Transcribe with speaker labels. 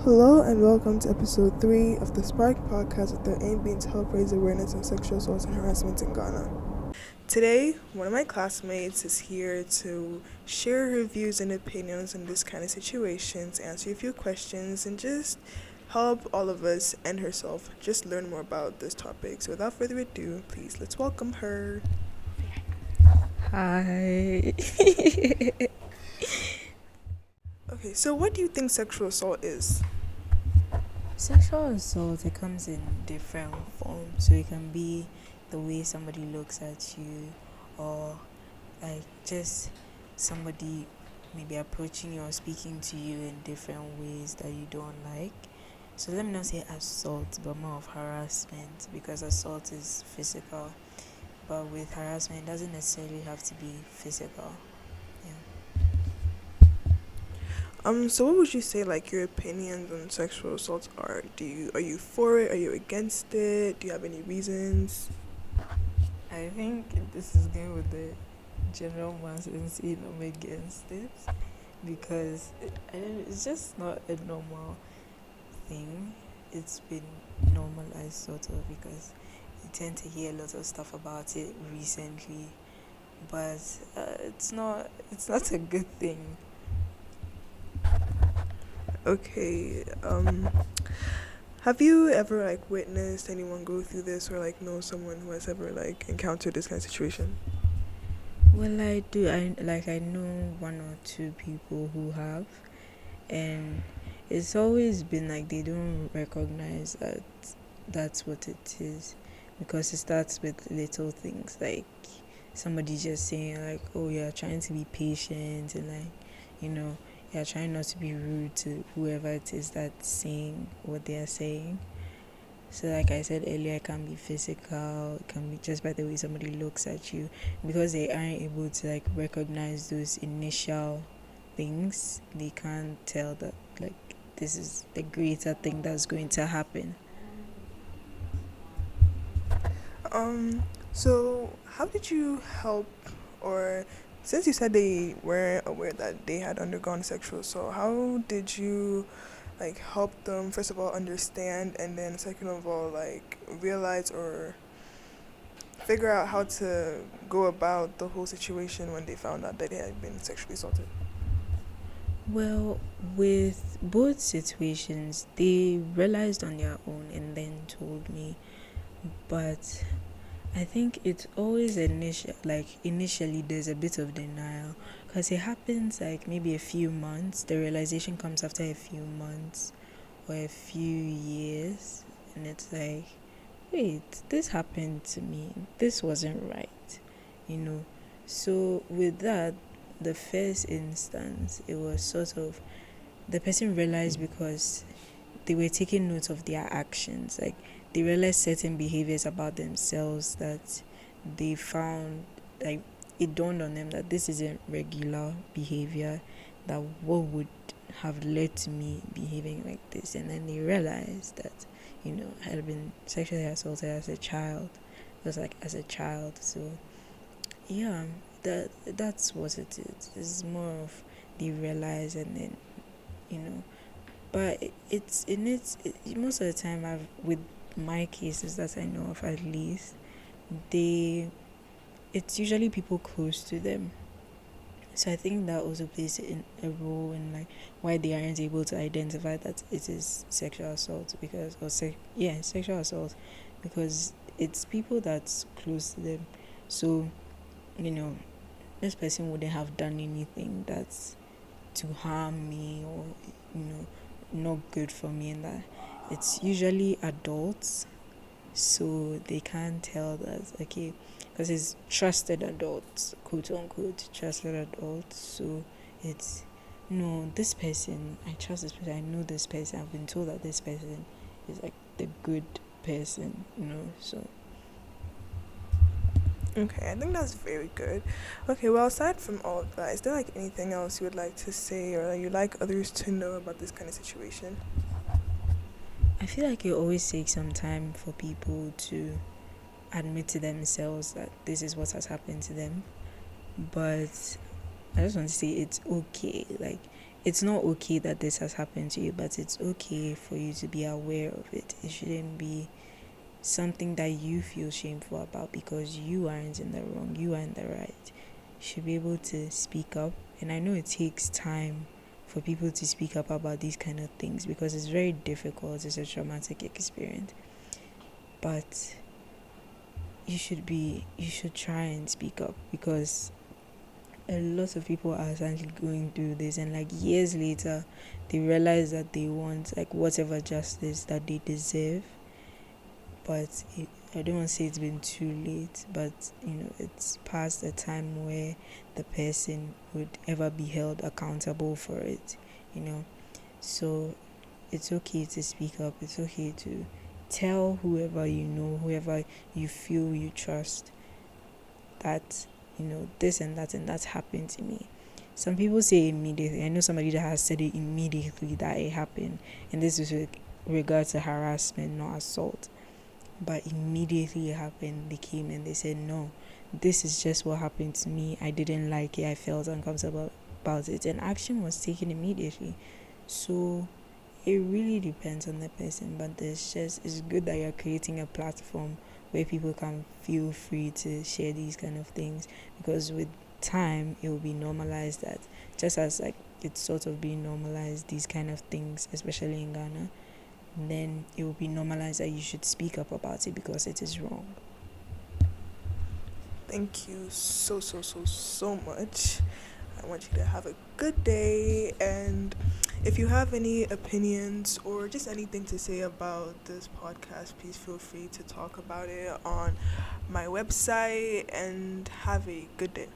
Speaker 1: Hello and welcome to episode 3 of the Spark podcast with the aim being to help raise awareness of sexual assault and harassment in Ghana. Today, one of my classmates is here to share her views and opinions on this kind of situations, answer a few questions, and just help all of us and herself just learn more about this topic. So without further ado, please let's welcome her.
Speaker 2: Hi.
Speaker 1: Okay, so what do you think sexual assault is?
Speaker 2: Sexual assault, it comes in different forms. So it can be the way somebody looks at you, or like just somebody maybe approaching you or speaking to you in different ways that you don't like. So let me not say assault, but more of harassment, because assault is physical. But with harassment, it doesn't necessarily have to be physical.
Speaker 1: So what would you say like your opinions on sexual assault are? Are you for it? Are you against it? Do you have any reasons?
Speaker 2: I think this is going with the general masses saying I'm against it because it's just not a normal thing. It's been normalized sort of because you tend to hear a lot of stuff about it recently, but it's not a good thing.
Speaker 1: Okay. Have you ever like witnessed anyone go through this or like know someone who has ever like encountered this kind of situation?
Speaker 2: Well, I do. I know one or two people who have, and it's always been like they don't recognize that that's what it is, because it starts with little things like somebody just saying like, oh, you're trying to be patient, and like, you know, you're trying not to be rude to whoever it is that's saying what they are saying. So like I said earlier, it can be physical, it can be just by the way somebody looks at you, because they aren't able to like recognize those initial things. They can't tell that like this is the greater thing that's going to happen.
Speaker 1: So how did you help, or since you said they weren't aware that they had undergone sexual assault, how did you like help them first of all understand, and then second of all like realize or figure out how to go about the whole situation when they found out that they had been sexually assaulted?
Speaker 2: Well, with both situations, they realized on their own and then told me. But I think it's always initially there's a bit of denial, because it happens like maybe a few months. The realization comes after a few months or a few years, and it's like, wait, this happened to me. This wasn't right, you know. So with that, the first instance, it was sort of the person realized because they were taking note of their actions. Like they realized certain behaviors about themselves that they found, like it dawned on them that this isn't regular behavior, that what would have led to me behaving like this. And then they realized that, I had been sexually assaulted as a child. It was like as a child. So yeah, that's what it is. It's more of they realize, and then you know but it's in most of the time I've with my cases that I know of, at least they it's usually people close to them. So I think that also plays in a role in like why they aren't able to identify that it is sexual assault, sexual assault, because it's people that's close to them. So you know this person wouldn't have done anything that's to harm me, or you know not good for me, and that it's usually adults, so they can't tell that, okay, because it's trusted adults, quote unquote trusted adults. So it's, no, this person, I trust this person, I know this person, I've been told that this person is like the good person, so
Speaker 1: Okay, I think that's very good. Okay, well, aside from all of that, is there like anything else you would like to say or that you'd like others to know about this kind of situation?
Speaker 2: I feel like it always takes some time for people to admit to themselves that this is what has happened to them. But I just want to say it's okay. Like, it's not okay that this has happened to you, but it's okay for you to be aware of it. It shouldn't be something that you feel shameful about because you aren't in the wrong, you are in the right. You should be able to speak up. And I know it takes time for people to speak up about these kind of things because it's very difficult. It's a traumatic experience. But you should try and speak up because a lot of people are essentially going through this, and like years later they realize that they want like whatever justice that they deserve, but I don't want to say it's been too late, but it's past the time where the person would ever be held accountable for it, you know. So it's okay to speak up. It's okay to tell whoever you know, whoever you feel you trust, that this and that happened to me. Some people say immediately. I know somebody that has said it immediately that it happened, and this is with regard to harassment, not assault. But immediately it happened, they came and they said, no, this is just what happened to me. I didn't like it. I felt uncomfortable about it, and action was taken immediately. So it really depends on the person, but it's good that you're creating a platform where people can feel free to share these kind of things, because with time it will be normalized, that just as like it's sort of being normalized, these kind of things, especially in Ghana, then it will be normalized that you should speak up about it because it is wrong.
Speaker 1: Thank you so much. I want you to have a good day, and if you have any opinions or just anything to say about this podcast, please feel free to talk about it on my website, and have a good day.